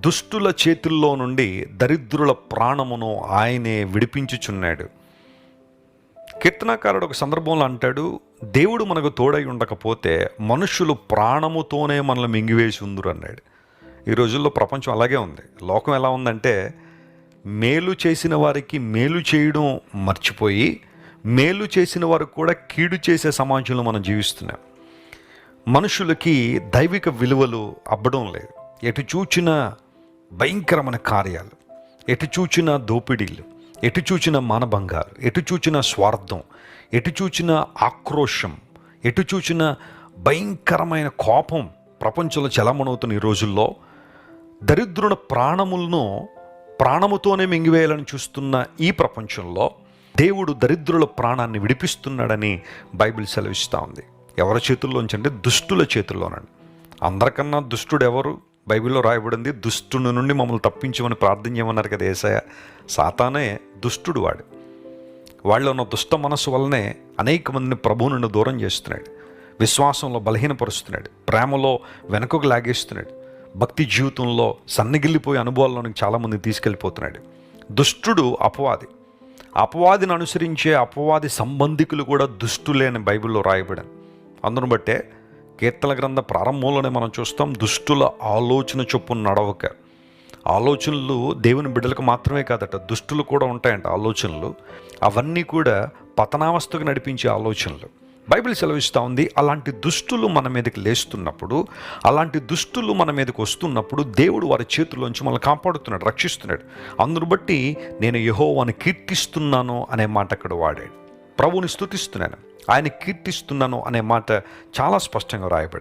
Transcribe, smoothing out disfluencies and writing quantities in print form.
దుష్టుల చేతుల్లో నుండి దరిద్రుల ప్రాణమును ఆయనే విడిపించుచున్నాడు. కీర్తనాకారుడు ఒక సందర్భంలో అంటాడు, దేవుడు మనకు తోడై ఉండకపోతే మనుషులు ప్రాణముతోనే మనల్ని మింగివేసి ఉందురు అన్నాడు. ఈ రోజుల్లో ప్రపంచం అలాగే ఉంది. లోకం ఎలా ఉందంటే, మేలు చేసిన వారికి మేలు చేయడం మర్చిపోయి మేలు చేసిన వారికి కూడా కీడు చేసే సమాజంలో మనం జీవిస్తున్నాం. మనుషులకి దైవిక విలువలు అబ్బడం లేదు. ఎటు చూచిన భయంకరమైన కార్యాలు, ఎటు చూచిన దోపిడీలు, ఎటు చూచిన మానభంగాలు, ఎటు చూచిన స్వార్థం, ఎటు చూచిన ఆక్రోశం, ఎటు చూచిన భయంకరమైన కోపం ప్రపంచంలో చలమణవుతున్న ఈ రోజుల్లో దరిద్రుల ప్రాణములను ప్రాణముతోనే మింగివేయాలని చూస్తున్న ఈ ప్రపంచంలో దేవుడు దరిద్రుల ప్రాణాన్ని విడిపిస్తున్నాడని బైబిల్ సెలవిస్తూ ఉంది. ఎవరి చేతుల్లోంచి అంటే దుష్టుల చేతుల్లోనండి. అందరికన్నా దుష్టుడు ఎవరు? బైబిల్లో రాయబడింది, దుష్టుని నుండి మమ్మల్ని తప్పించమని ప్రార్థన చేయమన్నారు కదా యేసయ్య. సాతానే దుష్టుడు. వాళ్ళు ఉన్న దుష్ట మనస్సు వల్లనే అనేక మందిని ప్రభువు నుండి దూరం చేస్తున్నాడు, విశ్వాసంలో బలహీనపరుస్తున్నాడు, ప్రేమలో వెనకకు లాగేస్తున్నాడు, భక్తి జీవితంలో సన్నగిల్లిపోయే అనుభవాల్లోనికి చాలామంది తీసుకెళ్ళిపోతున్నాడు. దుష్టుడు అపవాది. అపవాదిని అనుసరించే అపవాది సంబంధికులు కూడా దుష్టులే అని బైబిల్లో రాయబడింది. అందును బట్టే కీర్తన గ్రంథ ప్రారంభంలోనే మనం చూస్తాం, దుష్టుల ఆలోచన చొప్పున నడవక. ఆలోచనలు దేవుని బిడ్డలకు మాత్రమే కాదట, దుష్టులు కూడా ఉంటాయంట ఆలోచనలు. అవన్నీ కూడా పతనావస్థకు నడిపించే ఆలోచనలు. బైబిల్ సెలవిస్తూ ఉంది, అలాంటి దుష్టులు మన మీదకి లేస్తున్నప్పుడు, అలాంటి దుష్టులు మన మీదకి వస్తున్నప్పుడు దేవుడు వారి చేతుల్లోంచి మనల్ని కాపాడుతున్నాడు, రక్షిస్తున్నాడు. అందును బట్టి నేను యెహోవాను కీర్తిస్తున్నాను అనే మాట అక్కడ వాడాడు. ప్రభువుని స్తుతిస్తున్నాను, ఆయన కీర్తిస్తున్నాను అనే మాట చాలా స్పష్టంగా రాయబడింది.